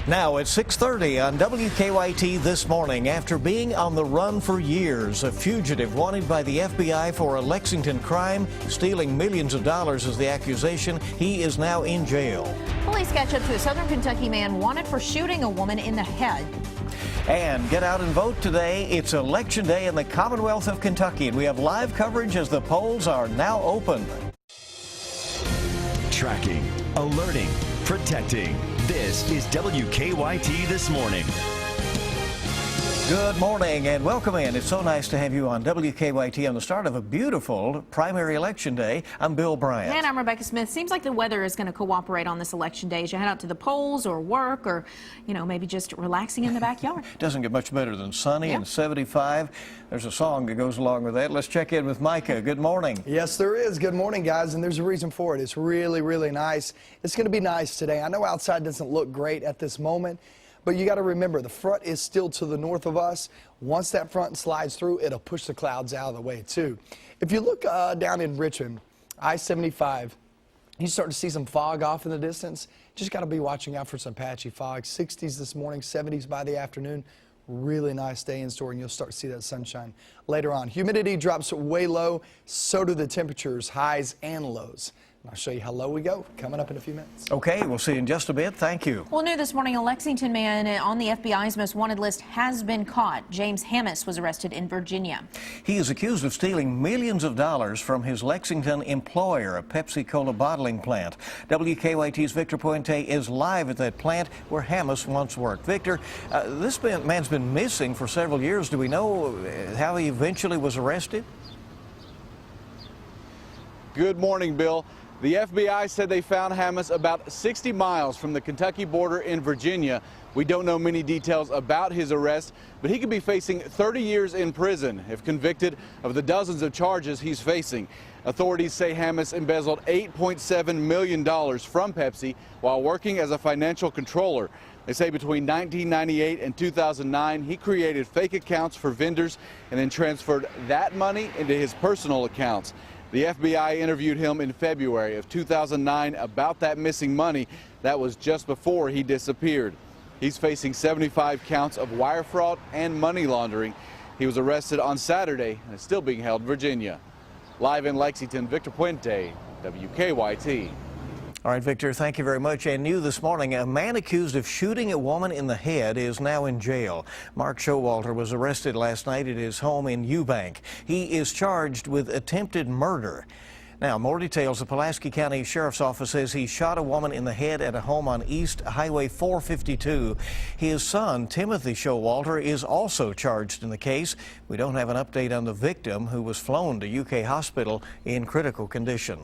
Now at 6:30 on WKYT this morning. After being on the run for years, a fugitive wanted by the FBI for a Lexington crime, stealing millions of dollars is the accusation. He is now in jail. Police catch up to a Southern Kentucky man wanted for shooting a woman in the head. And get out and vote today. It's Election Day in the Commonwealth of Kentucky, and we have live coverage as the polls are now open. Tracking, alerting, protecting. This is WKYT This Morning. Good morning and welcome in. It's so nice to have you on WKYT on the start of a beautiful primary election day. I'm Bill Bryant. And I'm Rebecca Smith. Seems like the weather is going to cooperate on this election day as you head out to the polls or work or, maybe just relaxing in the backyard. Doesn't get much better than sunny and 75. There's a song that goes along with that. Let's check in with Micah. Good morning. Yes, there is. Good morning, guys. And there's a reason for it. It's really, really nice. It's going to be nice today. I know outside doesn't look great at this moment, but you got to remember, the front is still to the north of us. Once that front slides through, it'll push the clouds out of the way, too. If you look down in Richmond, I-75, you start to see some fog off in the distance. Just got to be watching out for some patchy fog. 60s this morning, 70s by the afternoon. Really nice day in store, and you'll start to see that sunshine later on. Humidity drops way low. So do the temperatures, highs and lows. I'll show you how low we go coming up in a few minutes. Okay, we'll see you in just a bit. Thank you. Well, new this morning, a Lexington man on the FBI's most wanted list has been caught. James Hammis was arrested in Virginia. He is accused of stealing millions of dollars from his Lexington employer, a Pepsi-Cola bottling plant. WKYT's Victor Puente is live at that plant where Hammis once worked. Victor, this man's been missing for several years. Do we know how he eventually was arrested? Good morning, Bill. The FBI said they found Hammis about 60 miles from the Kentucky border in Virginia. We don't know many details about his arrest, but he could be facing 30 years in prison if convicted of the dozens of charges he's facing. Authorities say Hammis embezzled $8.7 million from Pepsi while working as a financial controller. They say between 1998 and 2009, he created fake accounts for vendors and then transferred that money into his personal accounts. The FBI interviewed him in February of 2009 about that missing money. That was just before he disappeared. He's facing 75 counts of wire fraud and money laundering. He was arrested on Saturday and is still being held in Virginia. Live in Lexington, Victor Puente, WKYT. All right, Victor, thank you very much. And new this morning, a man accused of shooting a woman in the head is now in jail. Mark Showalter was arrested last night at his home in Eubank. He is charged with attempted murder. Now, more details. The Pulaski County Sheriff's Office says he shot a woman in the head at a home on East Highway 452. His son, Timothy Showalter, is also charged in the case. We don't have an update on the victim, who was flown to UK Hospital in critical condition.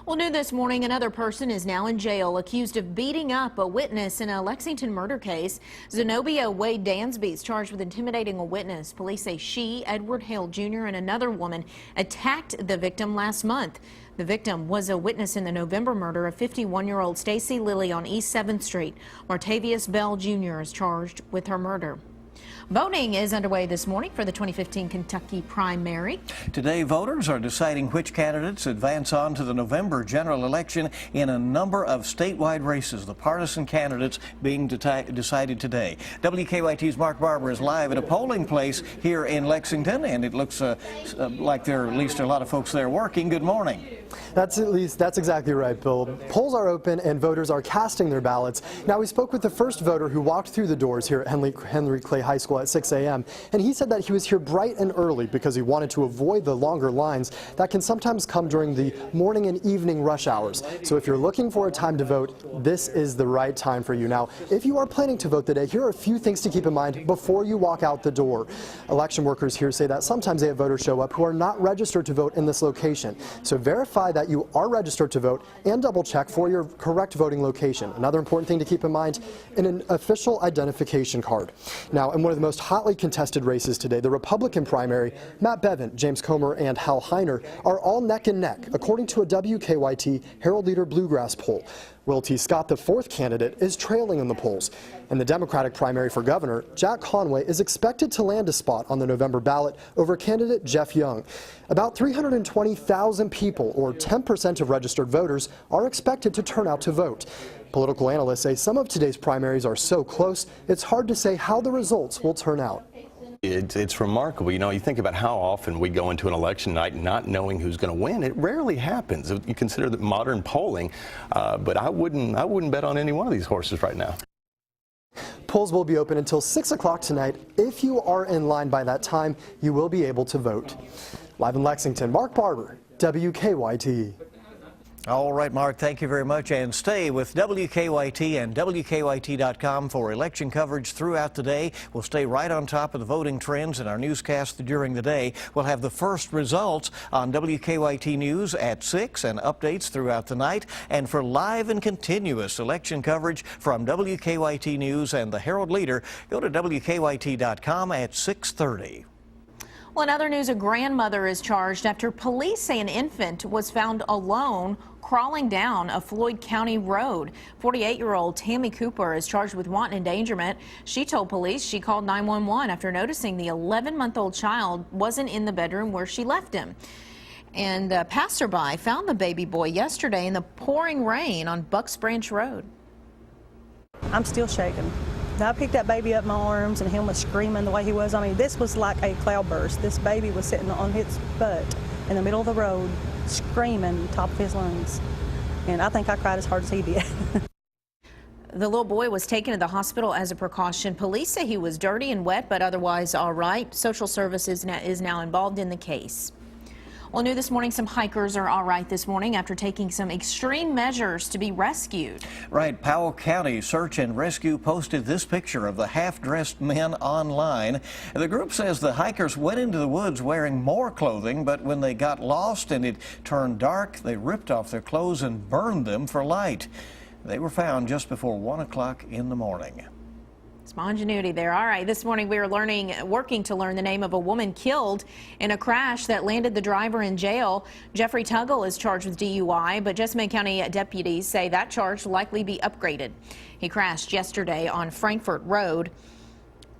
Well, new this morning, another person is now in jail accused of beating up a witness in a Lexington murder case. Zenobia Wade Dansby is charged with intimidating a witness. Police say she, Edward Hale Jr., and another woman attacked the victim last month. The victim was a witness in the November murder of 51-year-old Stacy Lilly on East 7th Street. Martavius Bell Jr. is charged with her murder. Voting is underway this morning for the 2015 Kentucky primary. Today, voters are deciding which candidates advance on to the November general election in a number of statewide races. The partisan candidates being decided today. WKYT's Mark Barber is live at a polling place here in Lexington, and it looks like there are at least a lot of folks there working. Good morning. That's exactly right, Bill. Polls are open and voters are casting their ballots. Now, we spoke with the first voter who walked through the doors here at Henry Clay High School at 6 a.m. and he said that he was here bright and early because he wanted to avoid the longer lines that can sometimes come during the morning and evening rush hours. So if you're looking for a time to vote, this is the right time for you. Now, if you are planning to vote today, here are a few things to keep in mind before you walk out the door. Election workers here say that sometimes they have voters show up who are not registered to vote in this location. So verify that you are registered to vote and double check for your correct voting location. Another important thing to keep in mind, an official identification card. Now, in one of the most hotly contested races today, the Republican primary, Matt Bevin, James Comer, and Hal Heiner are all neck and neck, according to a WKYT Herald Leader Bluegrass poll. Will T. Scott, the fourth candidate, is trailing in the polls. In the Democratic primary for governor, Jack Conway is expected to land a spot on the November ballot over candidate Jeff Young. About 320,000 people, or 10% of registered voters, are expected to turn out to vote. Political analysts say some of today's primaries are so close, it's hard to say how the results will turn out. It's remarkable. You know, you think about how often we go into an election night not knowing who's going to win. It rarely happens. You consider that modern polling, but I wouldn't bet on any one of these horses right now. Polls will be open until 6 o'clock tonight. If you are in line by that time, you will be able to vote. Live in Lexington, Mark Barber, WKYT. All right, Mark, thank you very much. And stay with WKYT and WKYT.com for election coverage throughout the day. We'll stay right on top of the voting trends in our newscast during the day. We'll have the first results on WKYT News at 6 and updates throughout the night. And for live and continuous election coverage from WKYT News and the Herald Leader, go to WKYT.com at 6:30. Well, in other news, a grandmother is charged after police say an infant was found alone crawling down a Floyd County road. 48-year-old Tammy Cooper is charged with wanton endangerment. She told police she called 911 after noticing the 11-month-old child wasn't in the bedroom where she left him. And a passerby found the baby boy yesterday in the pouring rain on Bucks Branch Road. I'm still shaking. I picked that baby up in my arms and him was screaming the way he was. I mean, this was like a cloudburst. This baby was sitting on his butt in the middle of the road, screaming top of his lungs. And I think I cried as hard as he did. The little boy was taken to the hospital as a precaution. Police say he was dirty and wet, but otherwise all right. Social services is now involved in the case. Well, new this morning, some hikers are all right this morning after taking some extreme measures to be rescued. Right, Powell County Search and Rescue posted this picture of the half-dressed men online. The group says the hikers went into the woods wearing more clothing, but when they got lost and it turned dark, they ripped off their clothes and burned them for light. They were found just before 1 o'clock in the morning. Some ingenuity there. All right, this morning we are working to learn the name of a woman killed in a crash that landed the driver in jail. Jeffrey Tuggle is charged with DUI, but Jessamine County deputies say that charge will likely be upgraded. He crashed yesterday on Frankfort Road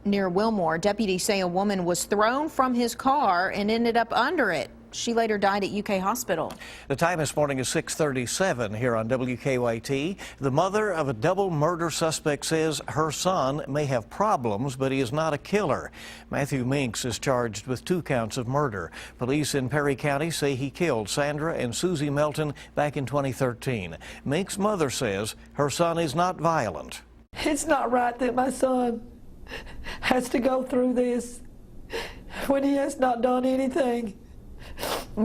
near Wilmore. Deputies say a woman was thrown from his car and ended up under it. She later died at UK Hospital. The time this morning is 6:37 here on WKYT. The mother of a double murder suspect says her son may have problems, but he is not a killer. Matthew Minks is charged with 2 counts of murder. Police in Perry County say he killed Sandra and Susie Melton back in 2013. Minks' mother says her son is not violent. It's not right that my son has to go through this when he has not done anything.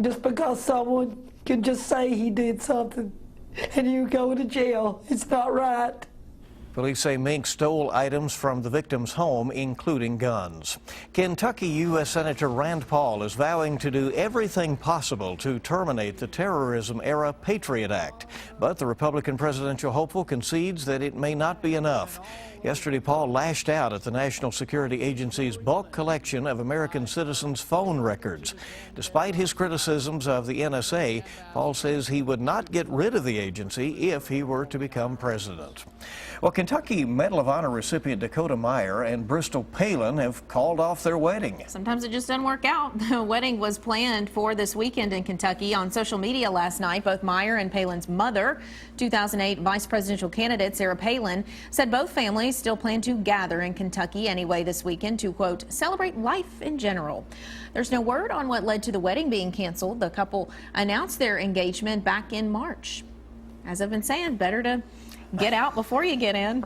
Just because someone can just say he did something and you go to jail, it's not right. Police say Mink stole items from the victim's home, including guns. Kentucky U.S. Senator Rand Paul is vowing to do everything possible to terminate the terrorism-era Patriot Act. But the Republican presidential hopeful concedes that it may not be enough. Yesterday, Paul lashed out at the National Security Agency's bulk collection of American citizens' phone records. Despite his criticisms of the NSA, Paul says he would not get rid of the agency if he were to become president. Well, Kentucky Medal of Honor recipient Dakota Meyer and Bristol Palin have called off their wedding. Sometimes it just doesn't work out. The wedding was planned for this weekend in Kentucky. On social media last night, both Meyer and Palin's mother, 2008 vice presidential candidate Sarah Palin, said both families still plan to gather in Kentucky anyway this weekend to, quote, celebrate life in general. There's no word on what led to the wedding being canceled. The couple announced their engagement back in March. As I've been saying, better to get out before you get in.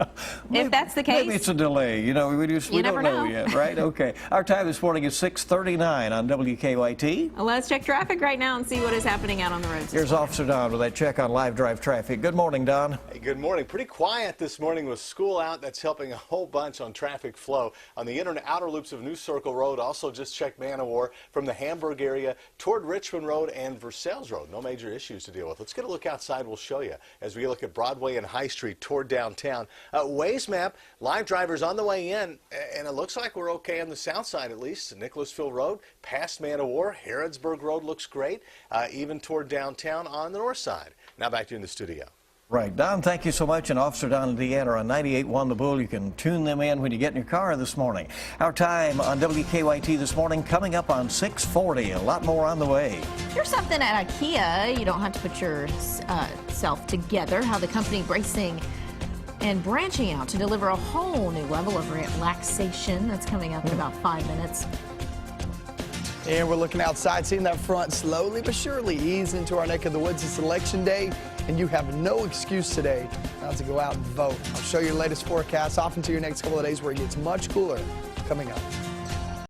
If that's the case. Maybe it's a delay. You know, we don't know yet, right? Okay. Our time this morning is 6:39 on WKYT. Let's check traffic right now and see what is happening out on the roads. Here's Officer Don with that check on live drive traffic. Good morning, Don. Hey, good morning. Pretty quiet this morning with school out. That's helping a whole bunch on traffic flow. On the inner and outer loops of New Circle Road, also just check Man-O-War from the Hamburg area toward Richmond Road and Versailles Road. No major issues to deal with. Let's get a look outside. We'll show you as we look at Broadway and High Street toward downtown. Waze map, live drivers on the way in, and it looks like we're okay on the south side at least. Nicholasville Road, past Man-O-War, Harrodsburg Road looks great, even toward downtown on the north side. Now back to you in the studio. Right. Don, thank you so much. And Officer Don and Deanna on 98.1 The Bull. You can tune them in when you get in your car this morning. Our time on WKYT this morning coming up on 6:40. A lot more on the way. Here's something at IKEA. You don't have to put yourself together. How the company bracing and branching out to deliver a whole new level of relaxation. That's coming up in about 5 minutes. And we're looking outside, seeing that front slowly but surely ease into our neck of the woods. It's Election Day, and you have no excuse today not to go out and vote. I'll show you the latest forecast off into your next couple of days where it gets much cooler coming up.